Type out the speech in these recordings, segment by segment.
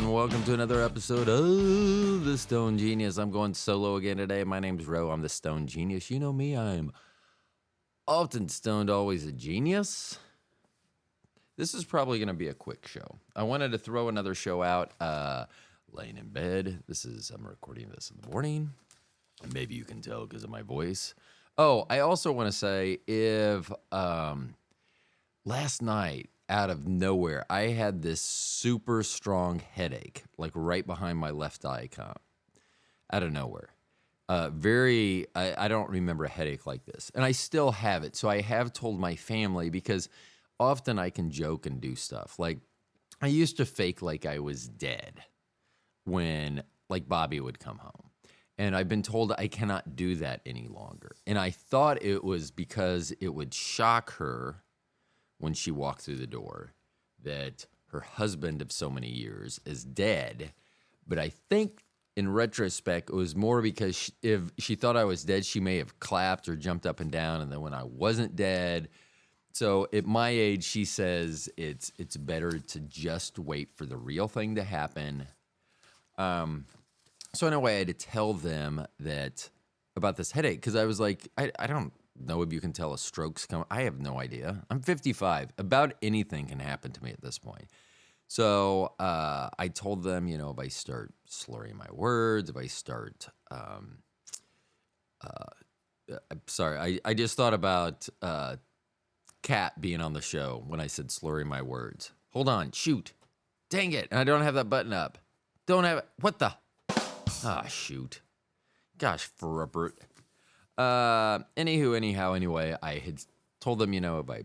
everyone. Welcome to another episode of The Stone Genius. I'm going solo again today. My name's Ro. I'm the Stone Genius. You know me. I'm often stoned, always a genius. This is probably going to be a quick show. I wanted to throw another show out laying in bed. I'm recording this in the morning. And maybe you can tell because of my voice. Oh, I also want to say if last night, out of nowhere, I had this super strong headache, like right behind my left eye, out of nowhere. I don't remember a headache like this. And I still have it. So I have told my family because often I can joke and do stuff. Like I used to fake like I was dead when like Bobby would come home. And I've been told I cannot do that any longer. And I thought it was because it would shock her when she walked through the door that her husband of so many years is dead. But I think in retrospect, it was more because if she thought I was dead, she may have clapped or jumped up and down. And then when I wasn't dead, so at my age, she says it's better to just wait for the real thing to happen. So in a way, I had to tell them that about this headache because I was like, I don't know if you can tell a stroke's coming. I have no idea. I'm 55. About anything can happen to me at this point. So I told them, if I start slurring my words, if I start, I'm sorry, I just thought about Kat being on the show when I said slurring my words. Hold on, shoot. Dang it, and I don't have that button up. Don't have it. What the? Ah, shoot. Gosh, Rupert. Anyway, I had told them, if I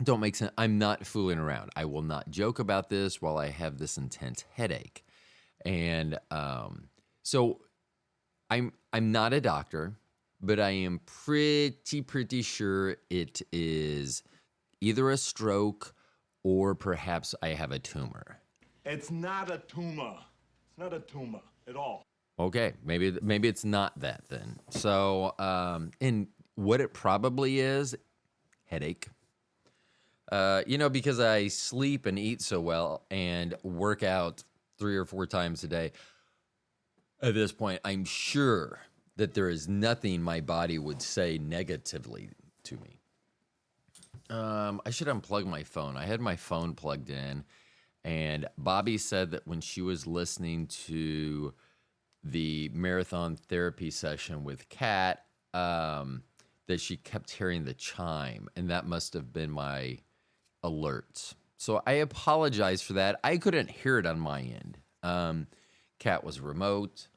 don't make sense, I'm not fooling around. I will not joke about this while I have this intense headache. And so I'm not a doctor, but I am pretty sure it is either a stroke or perhaps I have a tumor. It's not a tumor. It's not a tumor at all. Okay, maybe it's not that then. So, and what it probably is, headache. Because I sleep and eat so well and work out 3 or 4 times a day. At this point, I'm sure that there is nothing my body would say negatively to me. I should unplug my phone. I had my phone plugged in, and Bobby said that when she was listening to the marathon therapy session with Kat, that she kept hearing the chime, and that must have been my alerts. So I apologize for that. I couldn't hear it on my end. Kat was remote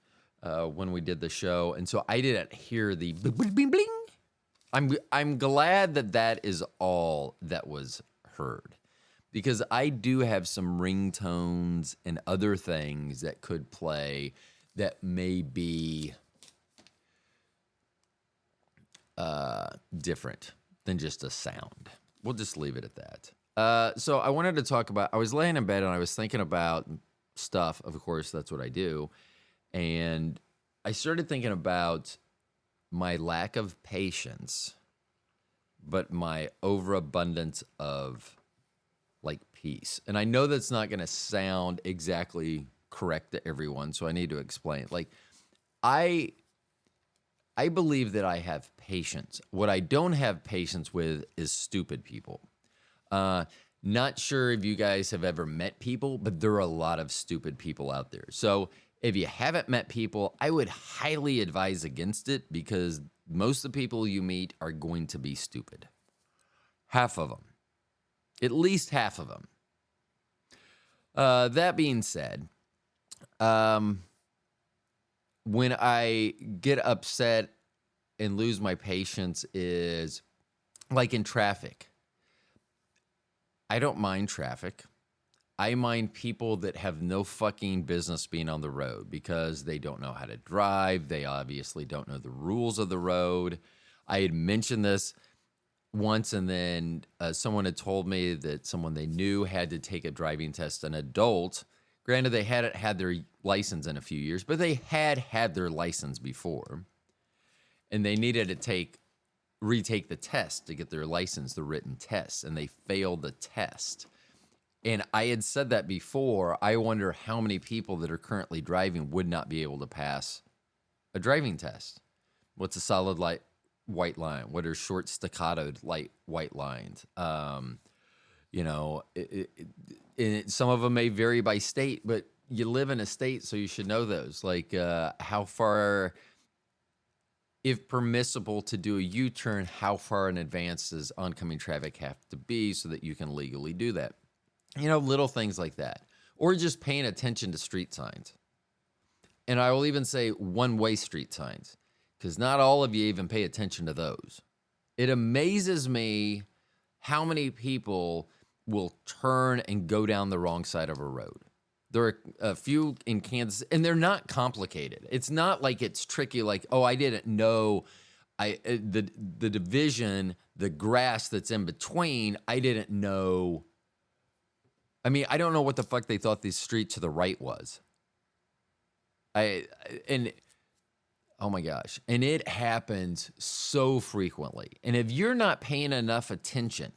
when we did the show, and so I didn't hear the bling bling bling. I'm glad that is all that was heard, because I do have some ringtones and other things that could play that may be different than just a sound. We'll just leave it at that. So I wanted to talk about, I was laying in bed and I was thinking about stuff. Of course, that's what I do. And I started thinking about my lack of patience, but my overabundance of like peace. And I know that's not going to sound exactly correct to everyone, so I need to explain. Like, I believe that I have patience. What I don't have patience with is stupid people. Not sure if you guys have ever met people, but there are a lot of stupid people out there. So if you haven't met people, I would highly advise against it, because most of the people you meet are going to be stupid. Half of them. At least half of them. That being said, when I get upset and lose my patience is like in traffic. I don't mind traffic. I mind people that have no fucking business being on the road because they don't know how to drive. They obviously don't know the rules of the road. I had mentioned this once, and then someone had told me that someone they knew had to take a driving test, an adult. Granted, they hadn't had their license in a few years, but they had their license before. And they needed to retake the test to get their license, the written test, and they failed the test. And I had said that before. I wonder how many people that are currently driving would not be able to pass a driving test. What's a solid light white line? What are short staccatoed light white lines? You know, some of them may vary by state, but you live in a state, so you should know those. Like how far, if permissible to do a U-turn, how far in advance does oncoming traffic have to be so that you can legally do that? You know, little things like that. Or just paying attention to street signs. And I will even say one-way street signs, because not all of you even pay attention to those. It amazes me how many people will turn and go down the wrong side of a road. There are a few in Kansas, and they're not complicated. It's not like it's tricky, like, oh, I didn't know the division, the grass that's in between, I didn't know. I mean, I don't know what the fuck they thought the street to the right was. Oh my gosh. And it happens so frequently. And if you're not paying enough attention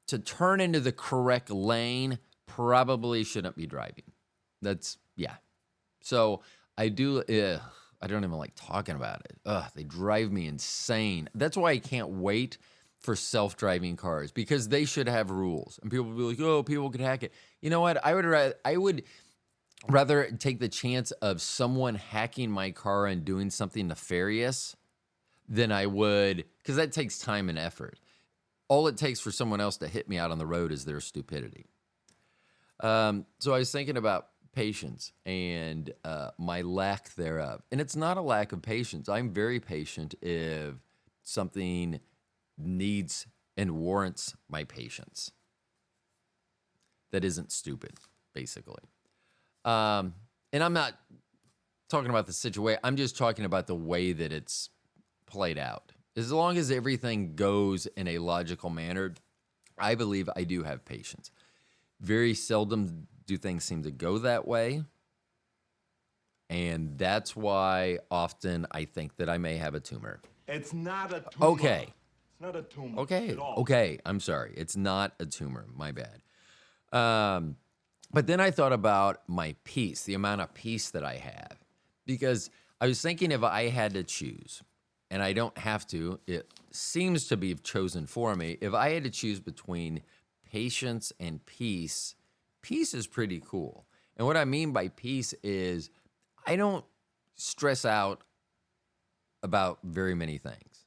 to turn into the correct lane, probably shouldn't be driving. Yeah. So I don't even like talking about it. They drive me insane. That's why I can't wait for self-driving cars, because they should have rules. And people will be like, oh, people could hack it. You know what? I would rather take the chance of someone hacking my car and doing something nefarious than I would, because that takes time and effort. All it takes for someone else to hit me out on the road is their stupidity. So I was thinking about patience and my lack thereof. And it's not a lack of patience. I'm very patient if something needs and warrants my patience. That isn't stupid, basically. And I'm not talking about the situation. I'm just talking about the way that it's played out. As long as everything goes in a logical manner, I believe I do have patience. Very seldom do things seem to go that way. And that's why often I think that I may have a tumor. It's not a tumor. Okay. It's not a tumor. Okay. At all. Okay. I'm sorry. It's not a tumor. My bad. But then I thought about my peace, the amount of peace that I have. Because I was thinking if I had to choose, and I don't have to, it seems to be chosen for me. If I had to choose between patience and peace, peace is pretty cool. And what I mean by peace is I don't stress out about very many things.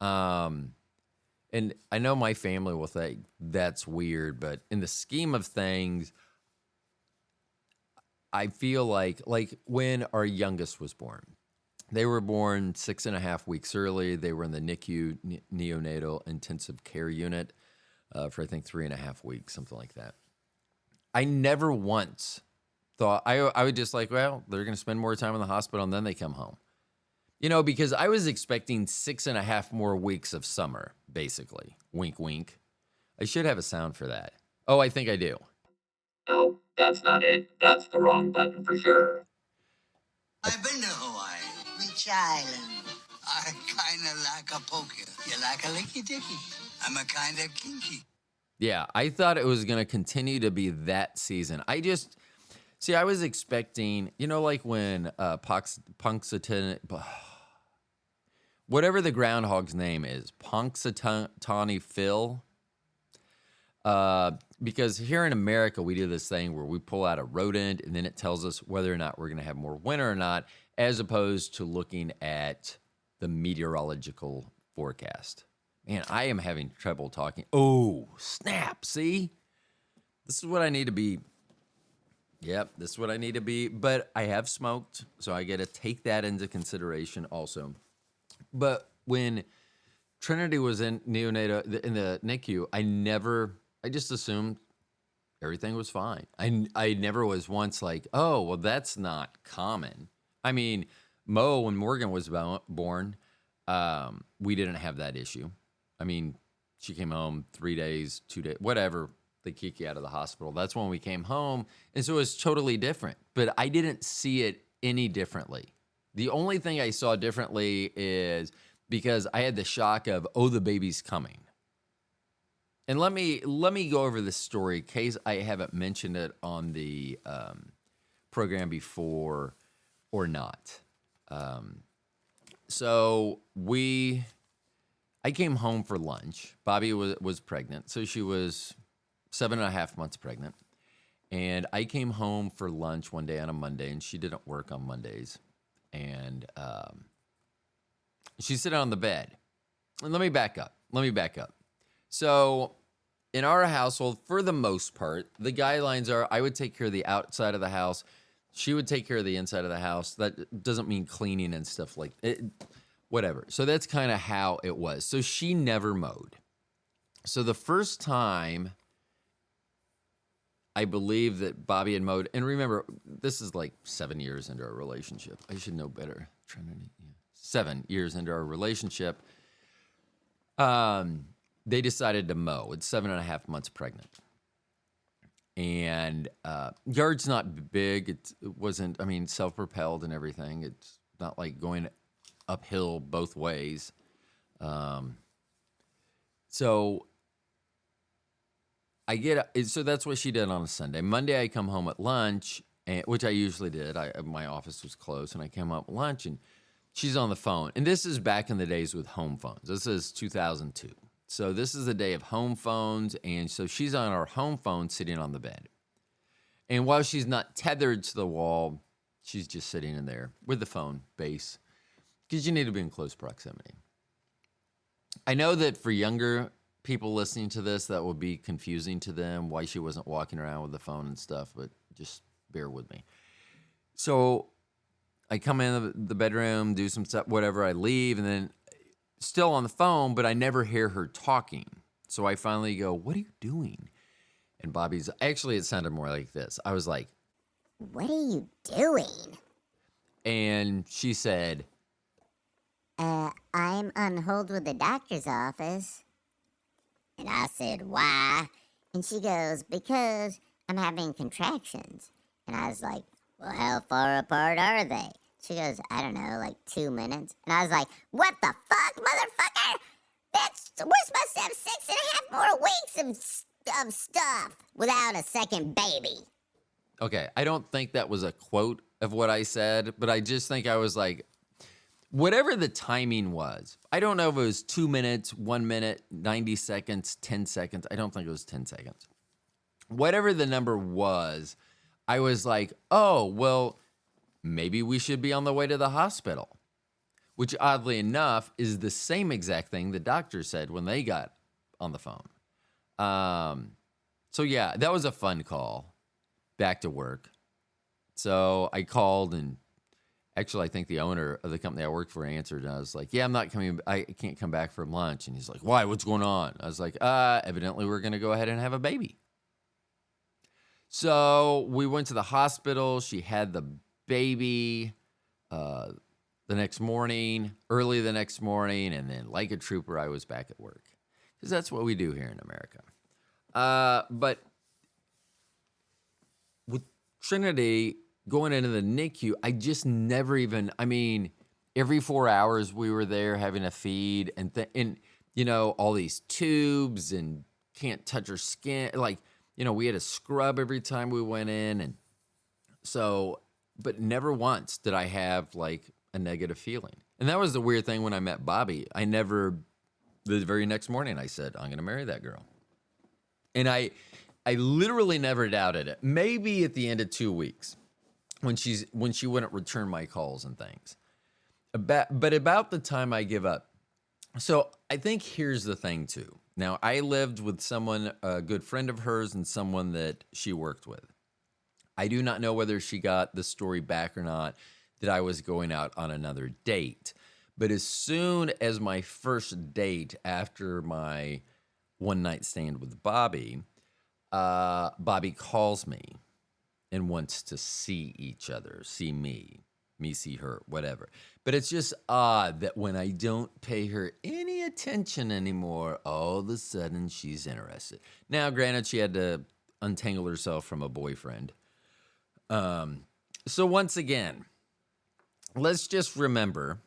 And I know my family will think that's weird, but in the scheme of things, I feel like when our youngest was born, they were born 6.5 weeks early. They were in the NICU, neonatal intensive care unit, for I think 3.5 weeks, something like that. I never once thought, I would just like, well, they're going to spend more time in the hospital and then they come home. You know, because I was expecting 6.5 more weeks of summer, basically. Wink, wink. I should have a sound for that. Oh, I think I do. No, that's not it. That's the wrong button for sure. I've been to Hawaii. Which island? I kinda like a poker. You like a licky dicky? I'm a kinda kinky. Yeah, I thought it was going to continue to be that season. I was expecting, you know, like when Punxsutawney, whatever the groundhog's name is, Punxsutawney Phil. Because here in America, we do this thing where we pull out a rodent and then it tells us whether or not we're going to have more winter or not, as opposed to looking at the meteorological forecast. Man, I am having trouble talking. Oh, snap. See? This is what I need to be. Yep, this is what I need to be. But I have smoked, so I got to take that into consideration also. But when Trinity was in neonatal in the NICU, I just assumed everything was fine. I never was once like, oh, well, that's not common. I mean, Mo, when Morgan was born, we didn't have that issue. I mean, she came home 3 days, 2 days, whatever. They kick you out of the hospital. That's when we came home. And so it was totally different. But I didn't see it any differently. The only thing I saw differently is because I had the shock of, oh, the baby's coming. And let me go over this story in case I haven't mentioned it on the program before or not. So I came home for lunch. Bobby was pregnant, so she was 7.5 months pregnant. And I came home for lunch one day on a Monday, and she didn't work on Mondays. And she's sitting on the bed. And let me back up. So in our household, for the most part, the guidelines are I would take care of the outside of the house. She would take care of the inside of the house. That doesn't mean cleaning and stuff like it, whatever. So that's kind of how it was. So she never mowed. So the first time I believe that Bobby had mowed, and remember, this is like 7 years into our relationship. I should know better. Trinity, yeah. 7 years into our relationship. They decided to mow. It's 7.5 months pregnant. And yard's not big. It wasn't, self-propelled and everything. It's not like going uphill both ways. So that's what she did on a Sunday. Monday, I come home at lunch, which I usually did. My office was closed, and I came up at lunch, and she's on the phone. And this is back in the days with home phones. This is 2002. So this is the day of home phones, and so she's on her home phone sitting on the bed. And while she's not tethered to the wall, she's just sitting in there with the phone base, because you need to be in close proximity. I know that for younger people listening to this, that will be confusing to them, why she wasn't walking around with the phone and stuff, but just bear with me. So I come in the bedroom, do some stuff, whatever, I leave, and then still on the phone, but I never hear her talking. So I finally go, "What are you doing?" And Bobby's, actually, it sounded more like this. I was like, "What are you doing?" And she said, I'm on hold with the doctor's office. And I said, "Why?" And she goes, "Because I'm having contractions." And I was like, "Well, how far apart are they?" She goes, "I don't know, like 2 minutes." And I was like, "What the fuck, motherfucker? We're supposed to have 6.5 more weeks of stuff without a second baby." okay, I don't think that was a quote of what I said, but I just think I was like, whatever the timing was, I don't know if it was 2 minutes, 1 minute, 90 seconds, 10 seconds. I don't think it was 10 seconds. Whatever the number was, I was like, oh, well, maybe we should be on the way to the hospital, which oddly enough is the same exact thing the doctor said when they got on the phone. So yeah, that was a fun call back to work. So I called, and actually I think the owner of the company I worked for answered, and I was like, "Yeah, I'm not coming. I can't come back from lunch." And he's like, "Why? What's going on?" I was like, evidently we're going to go ahead and have a baby." So we went to the hospital. She had the baby early the next morning, and then like a trooper, I was back at work, because that's what we do here in America. But with Trinity going into the NICU, I just never even, every 4 hours we were there having a feed, and all these tubes, and can't touch her skin. Like, we had a scrub every time we went in. And so, but never once did I have like a negative feeling. And that was the weird thing when I met Bobby. The very next morning I said, "I'm going to marry that girl." And I literally never doubted it. Maybe at the end of 2 weeks, when she wouldn't return my calls and things. But about the time I give up. So I think here's the thing too. Now, I lived with someone, a good friend of hers, and someone that she worked with. I do not know whether she got the story back or not, that I was going out on another date. But as soon as my first date after my one-night stand with Bobby, Bobby calls me and wants to see each other, see me see her, whatever. But it's just odd that when I don't pay her any attention anymore, all of a sudden she's interested. Now, granted, she had to untangle herself from a boyfriend. So once again, let's just remember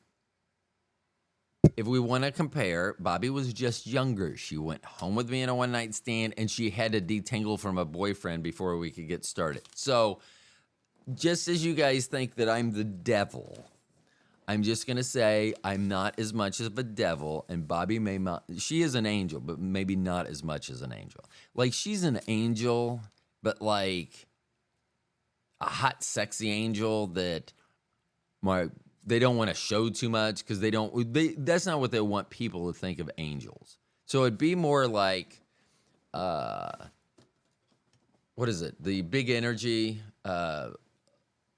if we want to compare, Bobby was just younger. She went home with me in a one-night stand, and she had to detangle from a boyfriend before we could get started. So, just as you guys think that I'm the devil, I'm just going to say I'm not as much of a devil, and Bobby may not. She is an angel, but maybe not as much as an angel. Like, she's an angel, but like a hot, sexy angel that they don't want to show too much because that's not what they want people to think of angels. So it'd be more like, what is it? The Big Energy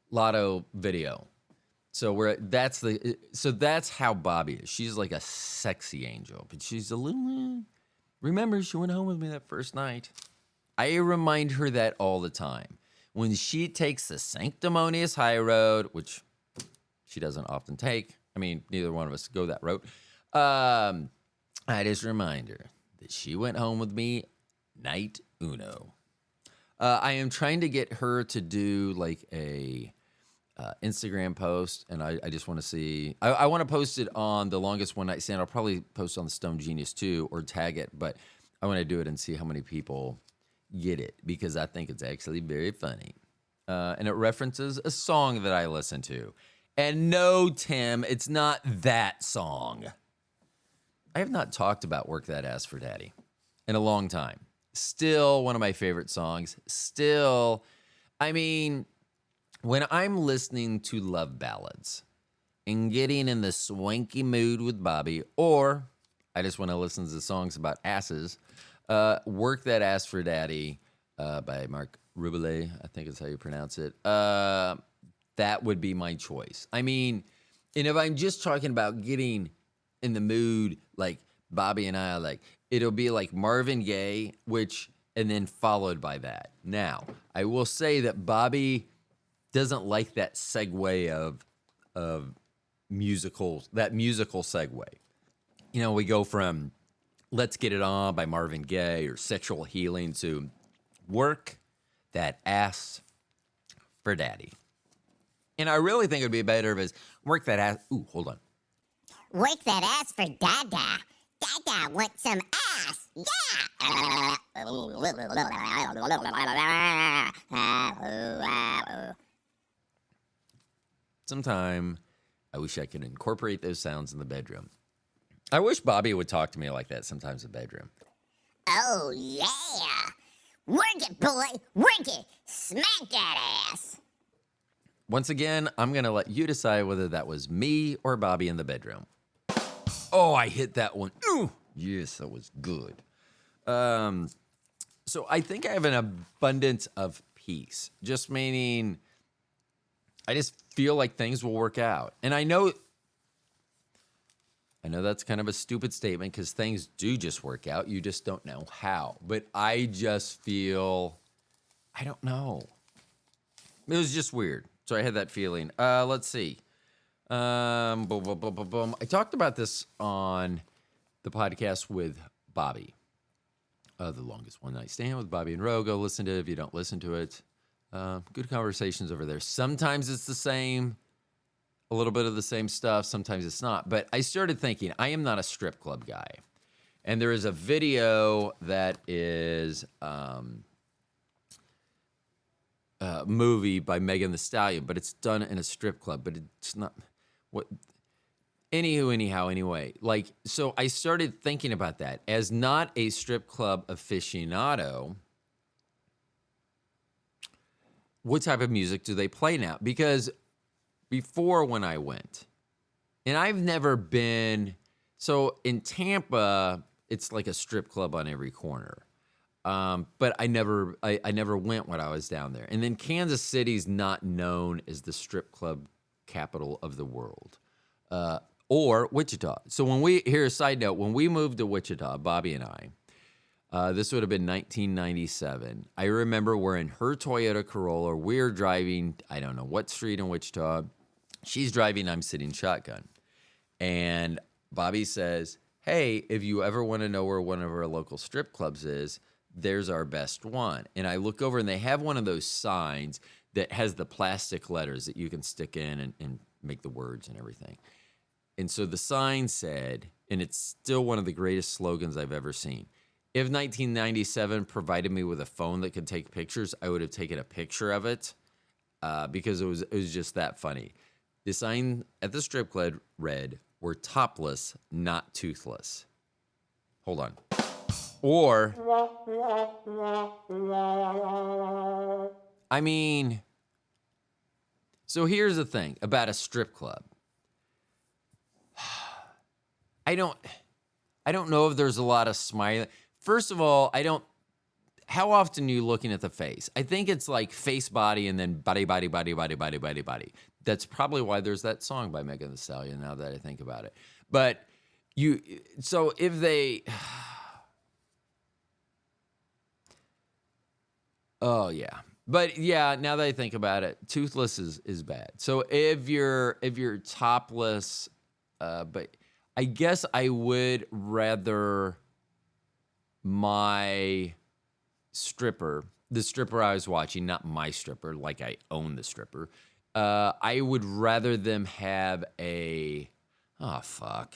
Lotto video. So that's how Bobby is. She's like a sexy angel, but she's a little. Remember, she went home with me that first night. I remind her that all the time. When she takes the sanctimonious high road, which she doesn't often take. I mean, neither one of us go that road. I just remind her that she went home with me night uno. I am trying to get her to do like a Instagram post, and I just want to see. I want to post it on the longest one night stand. I'll probably post on the Stone Genius too, or tag it, but I want to do it and see how many people get it because I think it's actually very funny. And it references a song that I listen to. And no, Tim, it's not that song. I have not talked about Work That Ass for Daddy in a long time. Still one of my favorite songs. Still, I mean, when I'm listening to love ballads and getting in the swanky mood with Bobby, or I just want to listen to songs about asses, Work That Ass for Daddy by Mark Rubbele, I think is how you pronounce it. That would be my choice. I mean, and if I'm just talking about getting in the mood, like Bobby and I, like it'll be like Marvin Gaye, and then followed by that. Now, I will say that Bobby doesn't like that segue of musical segue. You know, we go from Let's Get It On by Marvin Gaye or Sexual Healing to Work That Ass for Daddy. And I really think it would be better if it's Work That Ass. Ooh, hold on. Work that ass for Dada. Dada wants some ass. Yeah. Sometime I wish I could incorporate those sounds in the bedroom. I wish Bobby would talk to me like that sometimes in the bedroom. Oh, yeah. Work it, boy. Work it. Smack that ass. Once again, I'm going to let you decide whether that was me or Bobby in the bedroom. Oh, I hit that one. Ooh, yes, that was good. So I think I have an abundance of peace, just meaning I just feel like things will work out. And I know that's kind of a stupid statement because things do just work out. You just don't know how. But I just feel, I don't know. It was just weird. So I had that feeling. Let's see. I talked about this on the podcast with Bobby. The Longest One Night Stand with Bobby and Ro. Go listen to it if you don't listen to it. Good conversations over there. Sometimes it's the same, a little bit of the same stuff. Sometimes it's not. But I started thinking, I am not a strip club guy. And there is a video that is movie by Megan Thee Stallion, but it's done in a strip club. But it's not what. Anyway, like, so I started thinking about that as not a strip club aficionado. What type of music do they play now? Because before when I went, and I've never been, so in Tampa, it's like a strip club on every corner. But I never went when I was down there. And then Kansas City's not known as the strip club capital of the world. Or Wichita. So here's a side note, when we moved to Wichita, Bobby and I, this would have been 1997. I remember we're in her Toyota Corolla. We're driving, I don't know what street in Wichita. She's driving, I'm sitting shotgun. And Bobby says, hey, if you ever want to know where one of our local strip clubs is, there's our best one. And I look over and they have one of those signs that has the plastic letters that you can stick in and make the words and everything. And so the sign said, and it's still one of the greatest slogans I've ever seen. If 1997 provided me with a phone that could take pictures, I would have taken a picture of it because it was just that funny. The sign at the strip club read, "We're topless, not toothless." Hold on. Or, I mean, so here's the thing about a strip club. I don't know if there's a lot of smiling. First of all, how often are you looking at the face? I think it's like face, body, and then body, body, body, body, body, body, body. That's probably why there's that song by Megan Thee Stallion, now that I think about it. But so if they, oh yeah. But yeah, now that I think about it, toothless is bad. So if you're topless, but I guess I would rather my stripper, the stripper I was watching, not my stripper, like I own the stripper. I would rather them have oh fuck,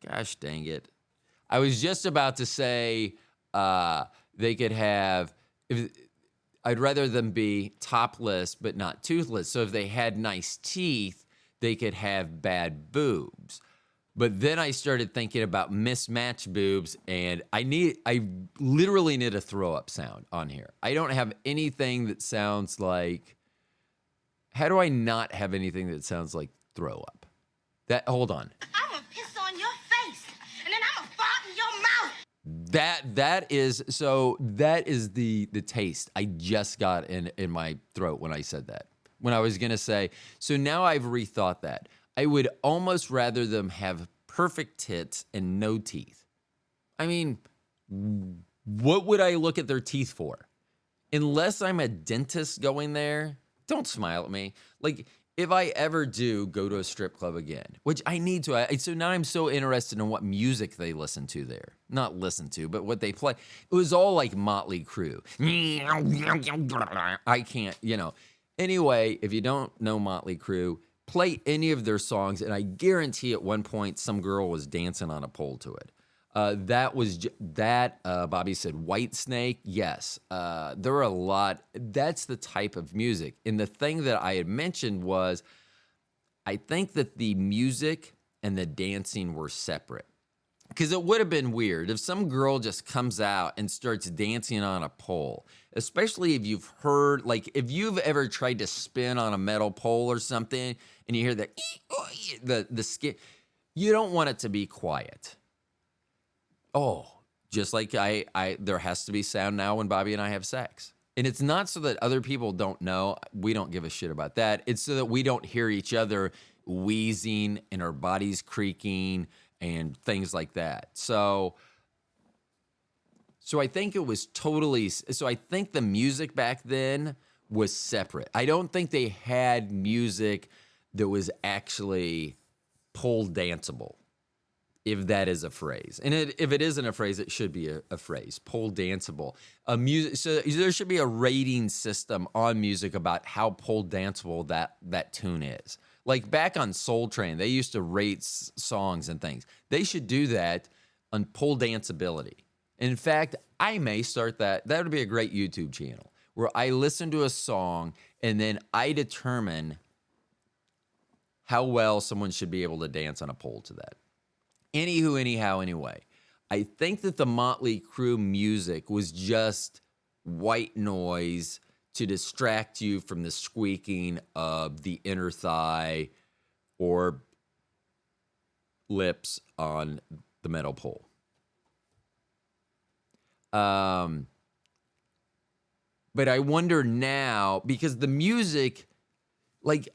gosh dang it. I was just about to say they could have, I'd rather them be topless but not toothless. So if they had nice teeth, they could have bad boobs. But then I started thinking about mismatched boobs, and I literally need a throw up sound on here. I don't have anything that sounds like, how do I not have anything that sounds like throw up? Hold on. I'm gonna piss on your face, and then I'm gonna fart in your mouth. That is the taste I just got in my throat when I said that. When I was gonna say, so now I've rethought that. I would almost rather them have perfect tits and no teeth. I mean, what would I look at their teeth for? Unless I'm a dentist going there, don't smile at me. Like, if I ever do go to a strip club again, which I need to, so now I'm so interested in what music they listen to there. Not listen to, but what they play. It was all like Motley Crue. I can't, Anyway, if you don't know Motley Crue, play any of their songs, and I guarantee at one point some girl was dancing on a pole to it. Bobby said White Snake. Yes, there are a lot. That's the type of music. And the thing that I had mentioned was, I think that the music and the dancing were separate. Because it would have been weird if some girl just comes out and starts dancing on a pole, especially if you've heard, like if you've ever tried to spin on a metal pole or something and you hear the skin, you don't want it to be quiet. Oh, just like there has to be sound now when Bobby and I have sex. And it's not so that other people don't know. We don't give a shit about that. It's so that we don't hear each other wheezing and our bodies creaking and things like that. So I think it was I think the music back then was separate. I don't think they had music that was actually pole danceable, if that is a phrase. And if it isn't a phrase, it should be a phrase, pole danceable. So there should be a rating system on music about how pole danceable that tune is. Like back on Soul Train, they used to rate songs and things. They should do that on pole danceability. In fact, I may start that. That would be a great YouTube channel where I listen to a song and then I determine how well someone should be able to dance on a pole to that. Anywho, anyhow, anyway, I think that the Motley Crue music was just white noise to distract you from the squeaking of the inner thigh or lips on the metal pole. But I wonder now, because the music, like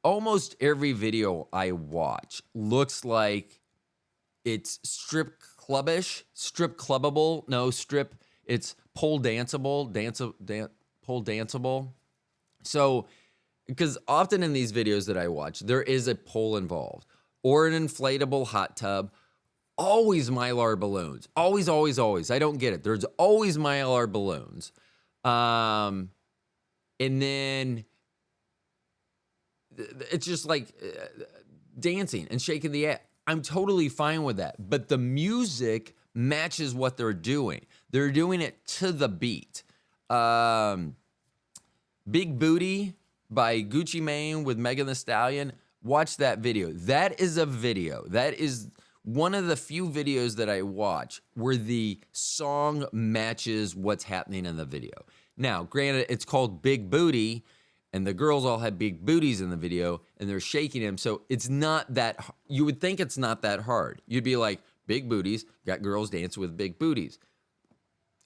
almost every video I watch looks like it's strip clubbable. No, it's pole danceable, pole danceable. So, because often in these videos that I watch, there is a pole involved or an inflatable hot tub. Always Mylar balloons. Always, always, always. I don't get it. There's always Mylar balloons. And then it's just like dancing and shaking the ass. I'm totally fine with that. But the music matches what they're doing. They're doing it to the beat. Big Booty by Gucci Mane with Megan Thee Stallion. Watch that video. That is a video. That is one of the few videos that I watch where the song matches what's happening in the video. Now, granted, it's called Big Booty, and the girls all have big booties in the video, and they're shaking them. So it's not that, you would think it's not that hard. You'd be like, big booties, got girls dancing with big booties.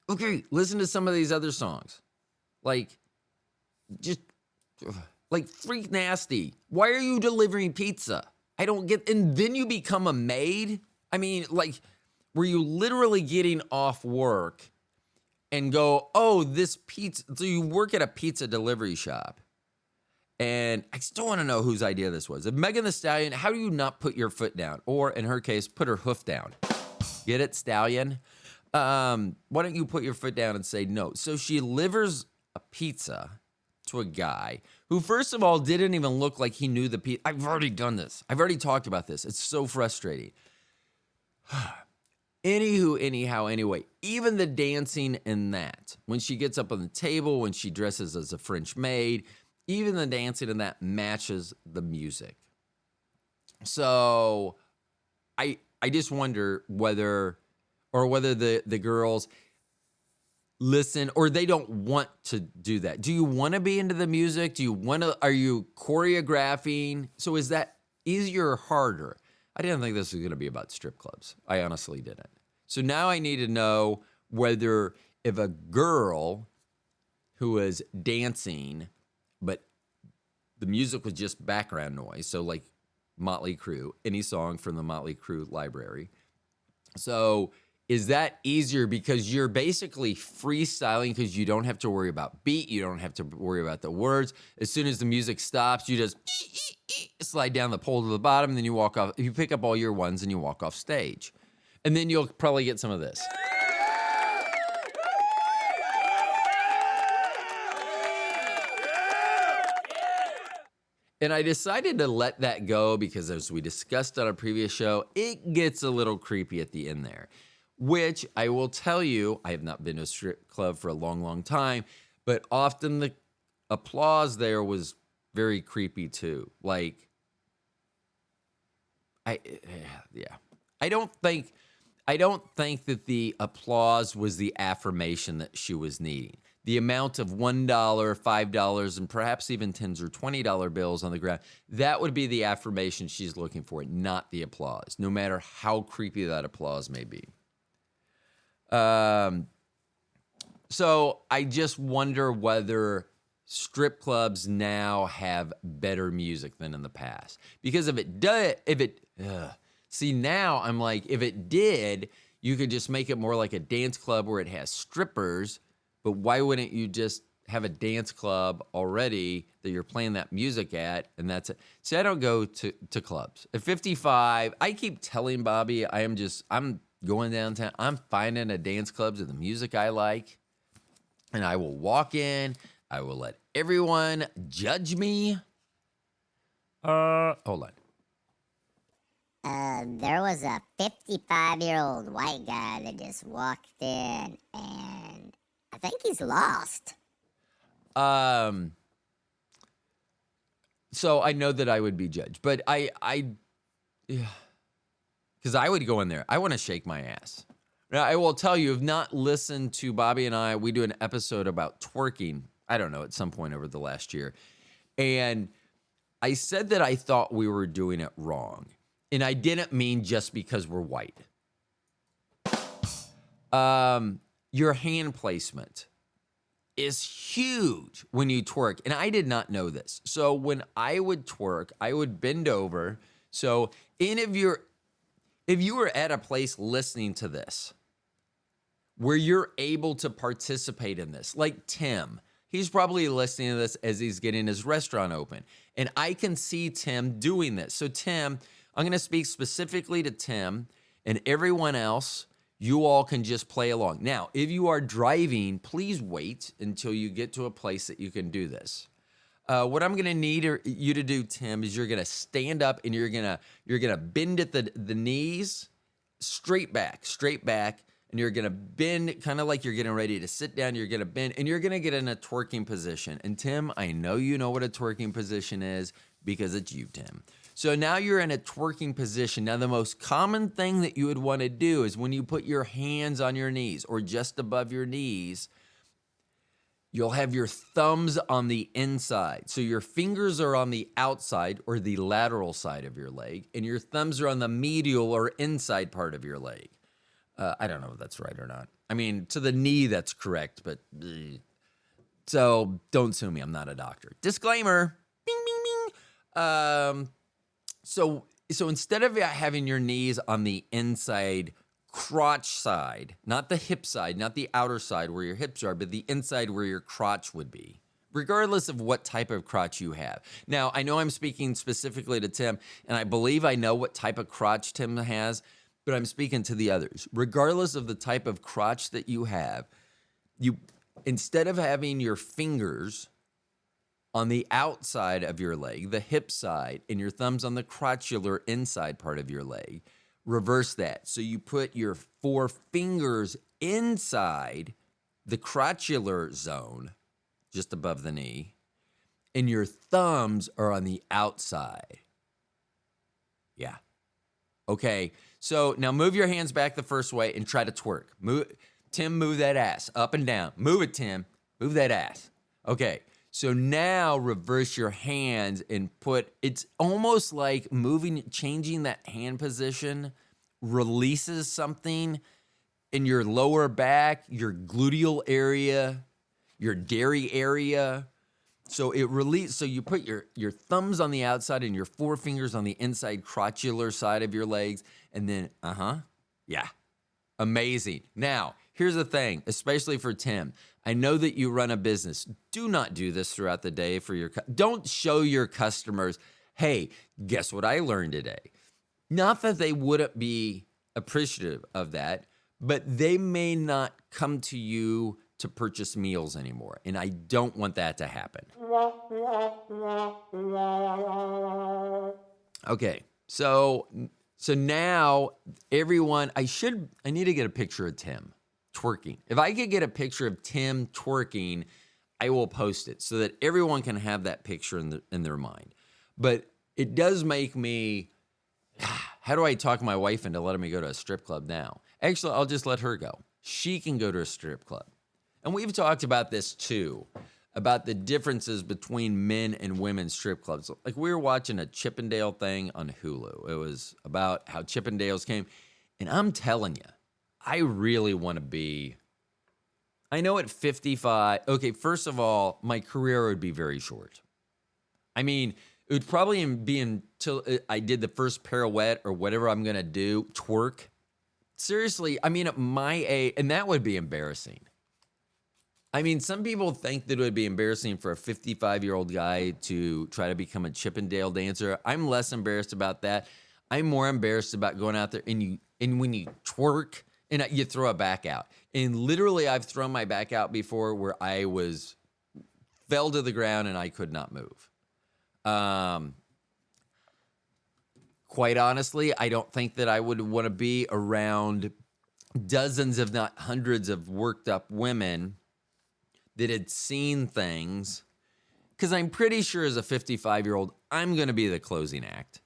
Okay, listen to some of these other songs. Like, just, like Freak Nasty. Why are you delivering pizza? I don't get, and then you become a maid? I mean, like, were you literally getting off work and go, oh, this pizza, so you work at a pizza delivery shop. And I still want to know whose idea this was. If Megan Thee Stallion, how do you not put your foot down? Or in her case, put her hoof down. Get it, Stallion? Why don't you put your foot down and say no? So she delivers a pizza to a guy who, first of all, didn't even look like he knew the pizza. I've already done this. I've already talked about this. It's so frustrating. Anyway, even the dancing in that, when she gets up on the table, when she dresses as a French maid, even the dancing in that matches the music. So I just wonder whether the girls listen or they don't want to do that. Do you want to be into the music? Are you choreographing? So is that easier or harder? I didn't think this was going to be about strip clubs. I honestly didn't. So now I need to know whether if a girl who is dancing, but the music was just background noise, so like Motley Crue, any song from the Motley Crue library. So is that easier because you're basically freestyling because you don't have to worry about beat, you don't have to worry about the words. As soon as the music stops, you just slide down the pole to the bottom, and then you walk off. You pick up all your ones and you walk off stage. And then you'll probably get some of this. And I decided to let that go because, as we discussed on a previous show, it gets a little creepy at the end there. Which I will tell you, I have not been to a strip club for a long, long time, but often the applause there was very creepy too. Like, I don't think that the applause was the affirmation that she was needing. The amount of $1, $5, and perhaps even $10 or $20 bills on the ground, that would be the affirmation she's looking for, not the applause, no matter how creepy that applause may be. So I just wonder whether strip clubs now have better music than in the past. Because see, now I'm like, if it did, you could just make it more like a dance club where it has strippers, but why wouldn't you just have a dance club already that you're playing that music at, and that's it. See, I don't go to clubs. At 55, I keep telling Bobby I'm going downtown. I'm finding a dance clubs with the music I like, and I will walk in. I will let everyone judge me. Hold on. There was a 55-year-old white guy that just walked in, and I think he's lost. So I know that I would be judged, but because I would go in there. I want to shake my ass. Now, I will tell you, if not listened to Bobby and I, we do an episode about twerking, I don't know, at some point over the last year. And I said that I thought we were doing it wrong. And I didn't mean just because we're white. Your hand placement is huge when you twerk. And I did not know this. So when I would twerk, I would bend over. So if you were at a place listening to this, where you're able to participate in this, like Tim, he's probably listening to this as he's getting his restaurant open. And I can see Tim doing this. So Tim, I'm going to speak specifically to Tim, and everyone else, you all can just play along. Now, if you are driving, please wait until you get to a place that you can do this. What I'm gonna need you to do, Tim, is you're gonna stand up and you're gonna bend at the knees, straight back, and you're gonna bend kind of like you're getting ready to sit down. You're gonna bend and you're gonna get in a twerking position. And Tim, I know you know what a twerking position is because it's you, Tim. So now you're in a twerking position. Now, the most common thing that you would want to do is when you put your hands on your knees or just above your knees, you'll have your thumbs on the inside. So your fingers are on the outside or the lateral side of your leg, and your thumbs are on the medial or inside part of your leg. I don't know if that's right or not. I mean, to the knee, that's correct, but so don't sue me. I'm not a doctor. Disclaimer. Bing, bing, bing. So instead of having your knees on the inside crotch side, not the hip side, not the outer side where your hips are, but the inside where your crotch would be, regardless of what type of crotch you have. Now, I know I'm speaking specifically to Tim, and I believe I know what type of crotch Tim has, but I'm speaking to the others. Regardless of the type of crotch that you have, instead of having your fingers on the outside of your leg, the hip side, and your thumbs on the crotchular inside part of your leg, reverse that. So you put your 4 fingers inside the crotchular zone, just above the knee, and your thumbs are on the outside. Yeah. Okay, so now move your hands back the first way and try to twerk. Tim, move that ass up and down. Move it, Tim. Move that ass. Okay. So now reverse your hands and it's almost like changing that hand position releases something in your lower back, your gluteal area, your dairy area. So so you put your thumbs on the outside and your 4 fingers on the inside crotchular side of your legs. And then, yeah, amazing. Now, here's the thing, especially for Tim. I know that you run a business. Do not do this throughout the day don't show your customers, hey, guess what I learned today? Not that they wouldn't be appreciative of that, but they may not come to you to purchase meals anymore. And I don't want that to happen. Okay, so now everyone, I need to get a picture of Tim twerking. If I could get a picture of Tim twerking, I will post it so that everyone can have that picture in their mind. But it does make me, how do I talk my wife into letting me go to a strip club now? Actually, I'll just let her go. She can go to a strip club. And we've talked about this too, about the differences between men and women's strip clubs. Like we were watching a Chippendale thing on Hulu. It was about how Chippendales came. And I'm telling you, I really want to be, I know at 55, okay, first of all, my career would be very short. I mean, it would probably be until I did the first pirouette or whatever I'm going to do, twerk. Seriously, I mean, at my age, and that would be embarrassing. I mean, some people think that it would be embarrassing for a 55-year-old guy to try to become a Chippendale dancer. I'm less embarrassed about that. I'm more embarrassed about going out there and when you twerk, and you throw it back out. And literally, I've thrown my back out before where I fell to the ground and I could not move. Quite honestly, I don't think that I would want to be around dozens, if not hundreds, of worked up women that had seen things. Because I'm pretty sure as a 55-year-old, I'm going to be the closing act.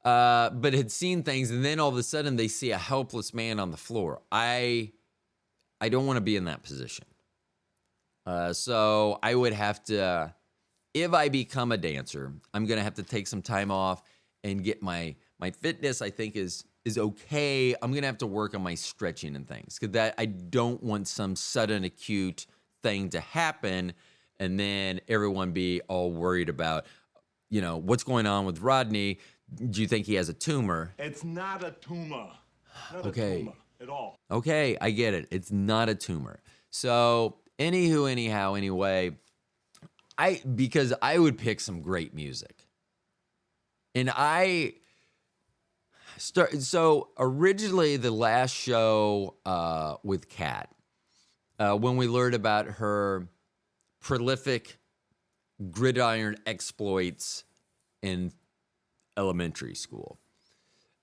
But had seen things, and then all of a sudden they see a helpless man on the floor. I don't want to be in that position. So I would have to, if I become a dancer, I'm going to have to take some time off and get my fitness, I think, is okay. I'm going to have to work on my stretching and things because I don't want some sudden acute thing to happen and then everyone be all worried about, what's going on with Rodney. Do you think he has a tumor? It's not a tumor. Not Okay. a tumor at all. Okay, I get it. It's not a tumor. So, anyway, because I would pick some great music. And so originally the last show with Kat, when we learned about her prolific gridiron exploits in elementary school.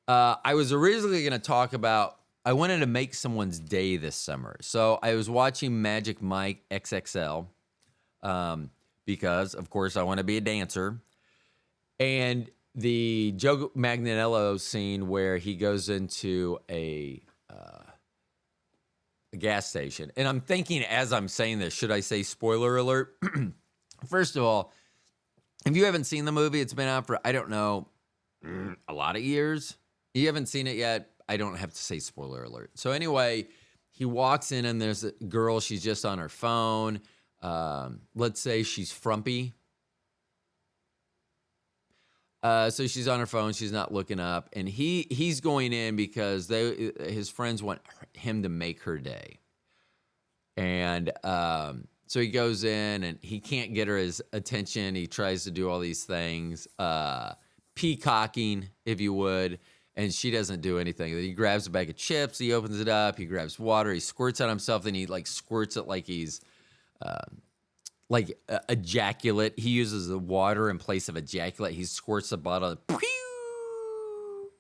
I was originally going to talk about, I wanted to make someone's day this summer. So I was watching Magic Mike XXL because, of course, I want to be a dancer. And the Joe Manganiello scene where he goes into a gas station. And I'm thinking as I'm saying this, should I say spoiler alert? First of all, if you haven't seen the movie, it's been out for, I don't know, a lot of years. You haven't seen it yet, I don't have to say spoiler alert. So anyway, he walks in and there's a girl, she's just on her phone. Let's say she's frumpy. So she's on her phone, she's not looking up, and he's going in because his friends want him to make her day. And so he goes in and he can't get her his attention. He tries to do all these things, peacocking, if you would, and she doesn't do anything. He grabs a bag of chips, he opens it up, he grabs water, he squirts on himself, and he like squirts it like he's ejaculate. He uses the water in place of ejaculate. He squirts the bottle. Pew!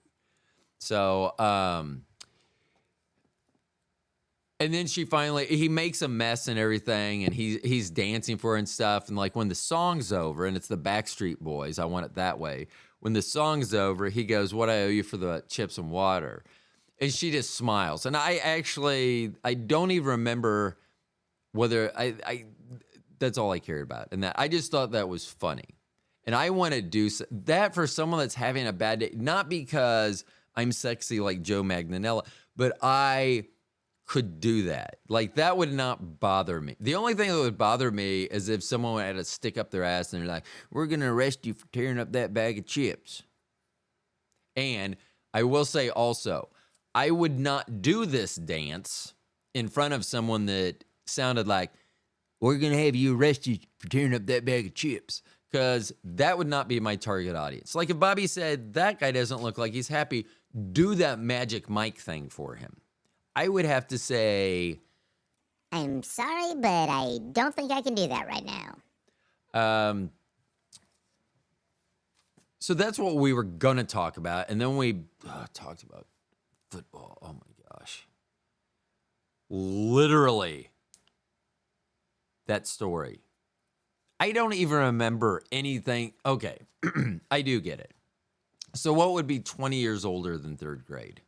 So, and then he makes a mess and everything, and he's dancing for her and stuff. And like when the song's over, and it's the Backstreet Boys, I want it that way. When the song's over, he goes, "What I owe you for the chips and water," and she just smiles. And I don't even remember whether that's all I cared about. And that I just thought that was funny. And I want to do that for someone that's having a bad day, not because I'm sexy like Joe Manganiello, but I could do that. Like that would not bother me. The only thing that would bother me is if someone had to stick up their ass and they're like, "We're going to arrest you for tearing up that bag of chips." And I will say also, I would not do this dance in front of someone that sounded like, "We're going to have you arrested for tearing up that bag of chips," because that would not be my target audience. Like if Bobby said, "That guy doesn't look like he's happy," do that Magic Mike thing for him. I would have to say, I'm sorry, but I don't think I can do that right now. So that's what we were going to talk about. And then we talked about football. Oh my gosh. Literally. That story. I don't even remember anything. Okay, I do get it. So what would be 20 years older than third grade?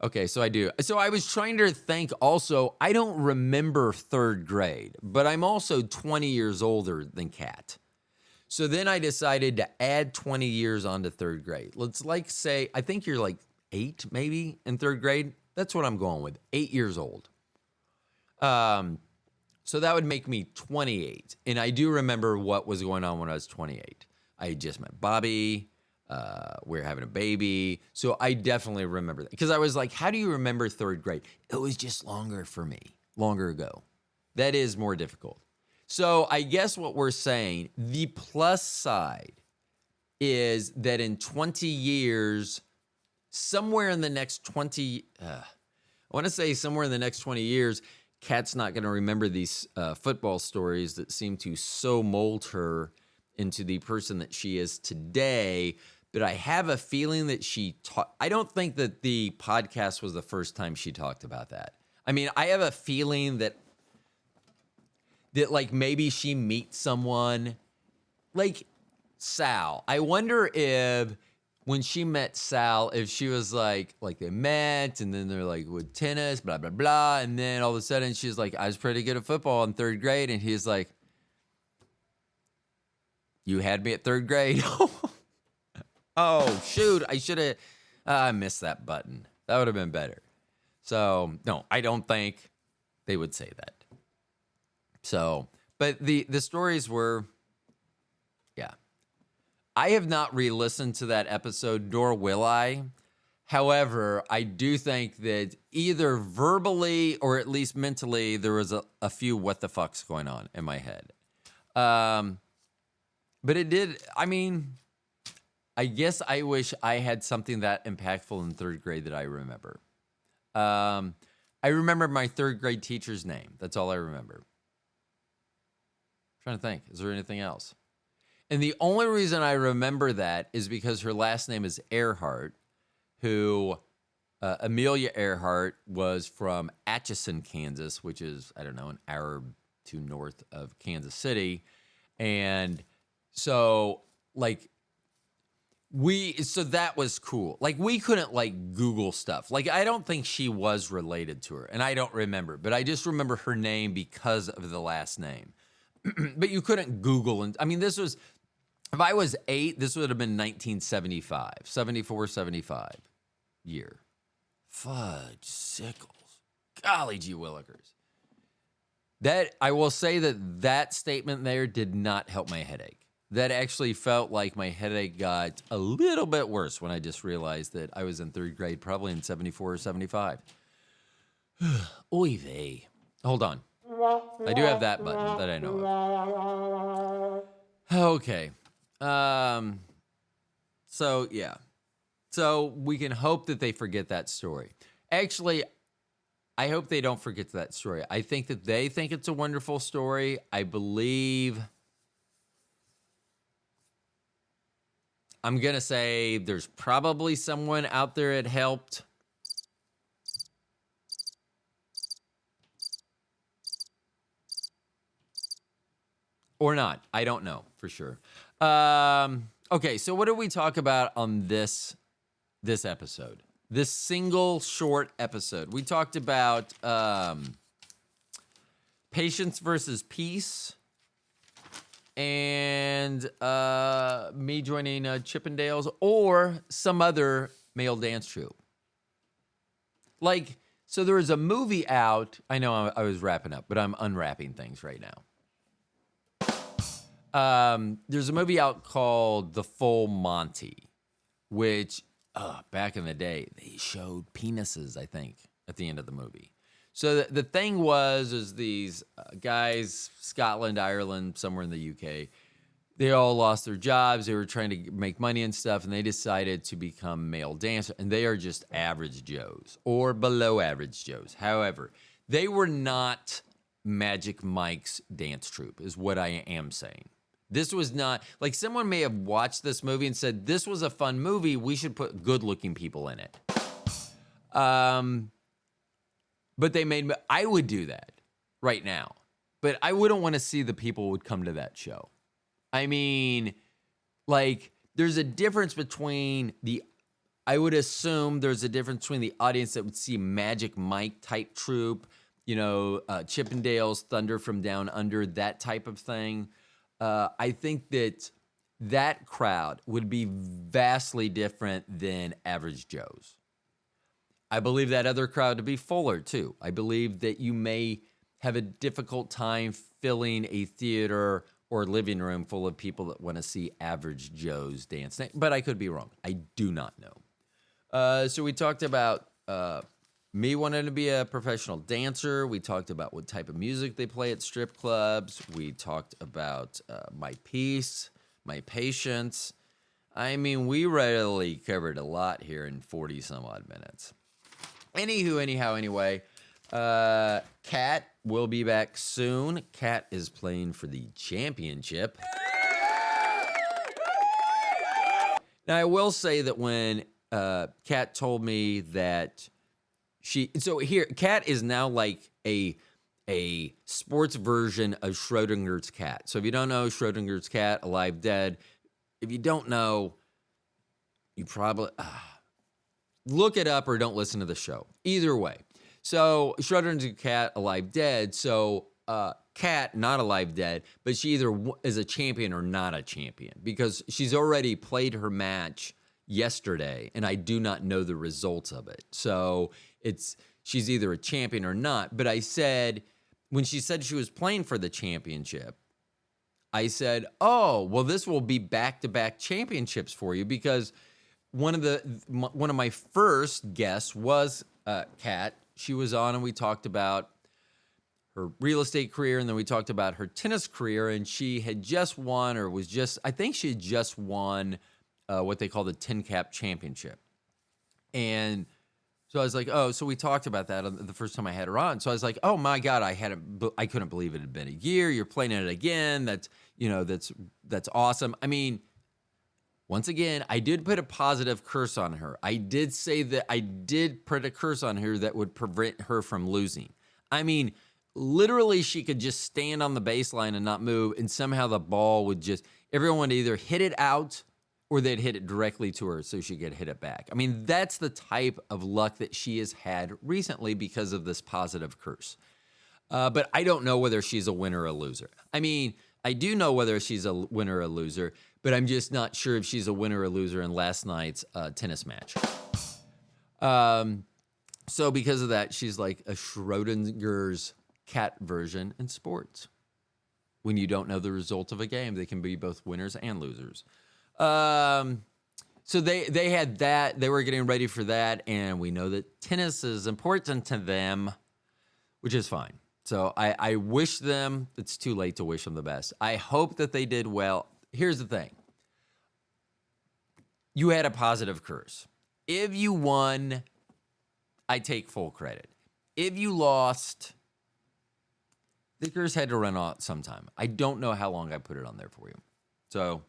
Okay, so I do. So I was trying to think also, I don't remember third grade, but I'm also 20 years older than Kat. So then I decided to add 20 years onto third grade. Let's say, I think you're like 8 maybe in third grade. That's what I'm going with, 8 years old. So that would make me 28. And I do remember what was going on when I was 28. I had just met Bobby. We were having a baby. So I definitely remember that. Because I was like, how do you remember third grade? It was just longer for me, longer ago. That is more difficult. So I guess what we're saying, the plus side is that in 20 years, somewhere in the next 20, I want to say somewhere in the next 20 years, Kat's not going to remember these football stories that seem to so mold her into the person that she is today. But I have a feeling that I don't think that the podcast was the first time she talked about that. I mean, I have a feeling that like maybe she meets someone like Sal. I wonder if when she met Sal, if she was like they met and then they're like with tennis, blah, blah, blah. And then all of a sudden she's like, "I was pretty good at football in third grade." And he's like, "You had me at third grade." Oh, shoot. I should have, I missed that button. That would have been better. So, no, I don't think they would say that. So, but the stories were, yeah. I have not re-listened to that episode, nor will I. However, I do think that either verbally or at least mentally, there was a few what the fucks going on in my head. But it did, I mean, I guess I wish I had something that impactful in third grade that I remember. I remember my third grade teacher's name. That's all I remember. trying to think. Is there anything else? And the only reason I remember that is because her last name is Earhart, who Amelia Earhart was from Atchison, Kansas, which is, I don't know, an hour to north of Kansas City. And so, like, so that was cool. Like, we couldn't, like, Google stuff. Like, I don't think she was related to her, and I don't remember. But I just remember her name because of the last name. But you couldn't Google. And I mean, this was, if I was 8, this would have been 1975, 74, 75 year. Fudge sickles. Golly gee willikers. That, I will say that statement there did not help my headache. That actually felt like my headache got a little bit worse when I just realized that I was in 3rd grade, probably in 74 or 75. Oy vey. Hold on. I do have that button that I know of. Okay. So, yeah. So we can hope that they forget that story. Actually, I hope they don't forget that story. I think that they think it's a wonderful story. I believe, I'm going to say there's probably someone out there it helped. Or not. I don't know for sure. Okay, so what did we talk about on this episode? This single short episode. We talked about Patience versus Peace and me joining Chippendales or some other male dance troupe. Like, so there was a movie out. I know I was wrapping up, but I'm unwrapping things right now. There's a movie out called The Full Monty, which back in the day, they showed penises, I think, at the end of the movie. So the thing is these guys, Scotland, Ireland, somewhere in the UK, they all lost their jobs. They were trying to make money and stuff, and they decided to become male dancers. And they are just average Joes or below average Joes. However, they were not Magic Mike's dance troupe, is what I am saying. This was not, like, someone may have watched this movie and said, this was a fun movie. We should put good-looking people in it. But I would do that right now. But I wouldn't want to see the people who would come to that show. I mean, like, there's a difference between I would assume there's a difference between the audience that would see Magic Mike type troupe, you know, Chippendales, Thunder from Down Under, that type of thing. I think that crowd would be vastly different than average Joes. I believe that other crowd to be fuller, too. I believe that you may have a difficult time filling a theater or living room full of people that want to see average Joes dance. But I could be wrong. I do not know. So we talked about me wanting to be a professional dancer. We talked about what type of music they play at strip clubs. We talked about my peace, my patience. I mean, we really covered a lot here in 40 some odd minutes. Anyway, Kat will be back soon. Kat is playing for the championship. Now, I will say that when Kat told me that Kat is now like a sports version of Schrodinger's cat. So if you don't know Schrodinger's cat, Alive Dead, if you don't know, you probably look it up or don't listen to the show. Either way. So Schrodinger's cat, Alive Dead. So Kat, not Alive Dead, but she either is a champion or not a champion because she's already played her match yesterday, and I do not know the results of it. So she's either a champion or not. But I said, when she said she was playing for the championship, I said, oh, well, this will be back-to-back championships for you because one of my first guests was Kat. She was on, and we talked about her real estate career, and then we talked about her tennis career, and she had just won, I think she had just won what they call the Tin Cap Championship. And So I was like, oh, so we talked about that the first time I had her on. So I was like, oh my God, I couldn't believe it had been a year. You're playing it again. That's awesome. I mean, once again, I did put a positive curse on her. I did say that I did put a curse on her that would prevent her from losing. I mean, literally, she could just stand on the baseline and not move, and somehow the ball would everyone would either hit it out or they'd hit it directly to her so she could hit it back. I mean, that's the type of luck that she has had recently because of this positive curse. But I don't know whether she's a winner or a loser. I mean, I do know whether she's a winner or a loser, but I'm just not sure if she's a winner or a loser in last night's tennis match. So because of that, she's like a Schrodinger's cat version in sports. When you don't know the result of a game, they can be both winners and losers. So they had that. They were getting ready for that, and we know that tennis is important to them, which is fine. So I wish them, it's too late to wish them the best. I hope that they did well. Here's the thing. You had a positive curse. If you won, I take full credit. If you lost, the curse had to run out sometime. I don't know how long I put it on there for you. So,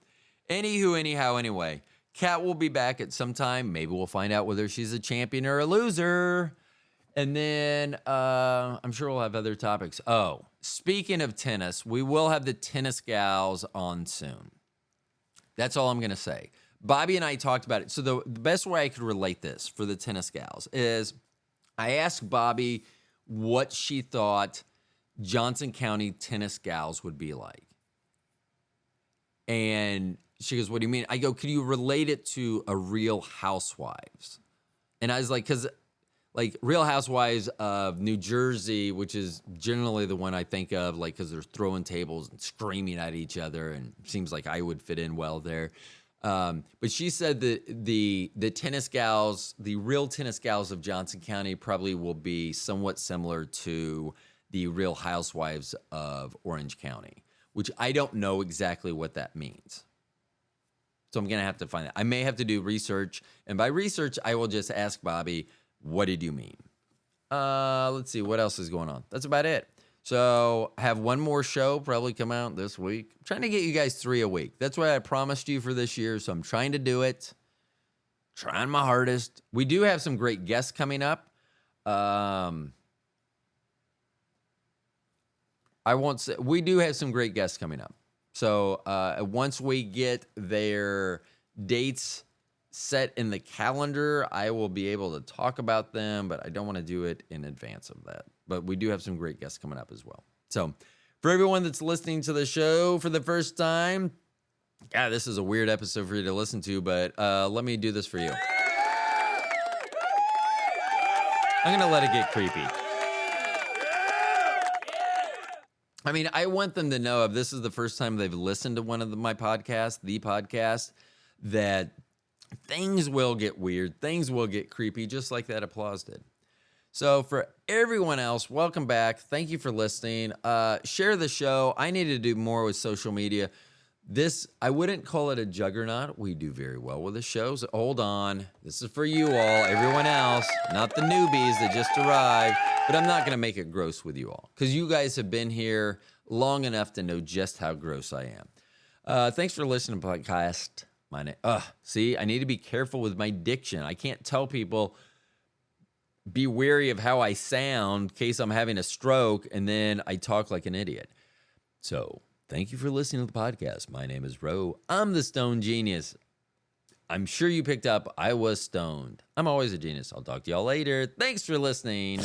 anyway, Kat will be back at some time. Maybe we'll find out whether she's a champion or a loser. And then I'm sure we'll have other topics. Oh, speaking of tennis, we will have the tennis gals on soon. That's all I'm going to say. Bobby and I talked about it. So the best way I could relate this for the tennis gals is I asked Bobby what she thought Johnson County tennis gals would be like. And she goes, what do you mean? I go, could you relate it to a Real Housewives? And I was like, because like Real Housewives of New Jersey, which is generally the one I think of, like, because they're throwing tables and screaming at each other, and it seems like I would fit in well there. But she said that the tennis gals, the real tennis gals of Johnson County probably will be somewhat similar to the Real Housewives of Orange County, which I don't know exactly what that means. So I'm going to have to find that. I may have to do research, and by research, I will just ask Bobby, what did you mean? Let's see, what else is going on? That's about it. So I have one more show probably come out this week. I'm trying to get you guys 3 a week. That's what I promised you for this year, so I'm trying to do it. Trying my hardest. We do have some great guests coming up. I won't say, we do have some great guests coming up. So once we get their dates set in the calendar, I will be able to talk about them, but I don't want to do it in advance of that. But we do have some great guests coming up as well. So for everyone that's listening to the show for the first time, God, this is a weird episode for you to listen to, but let me do this for you. I'm going to let it get creepy. I mean, I want them to know if this is the first time they've listened to one of my podcasts, the podcast, that things will get weird. Things will get creepy, just like that applause did. So for everyone else, welcome back. Thank you for listening. Share the show. I need to do more with social media. This, I wouldn't call it a juggernaut. We do very well with the shows. Hold on. This is for you all, everyone else, not the newbies that just arrived. But I'm not going to make it gross with you all because you guys have been here long enough to know just how gross I am. Thanks for listening to the podcast. See, I need to be careful with my diction. I can't tell people, be wary of how I sound in case I'm having a stroke and then I talk like an idiot. So thank you for listening to the podcast. My name is Ro. I'm the Stone Genius. I'm sure you picked up I was stoned. I'm always a genius. I'll talk to y'all later. Thanks for listening.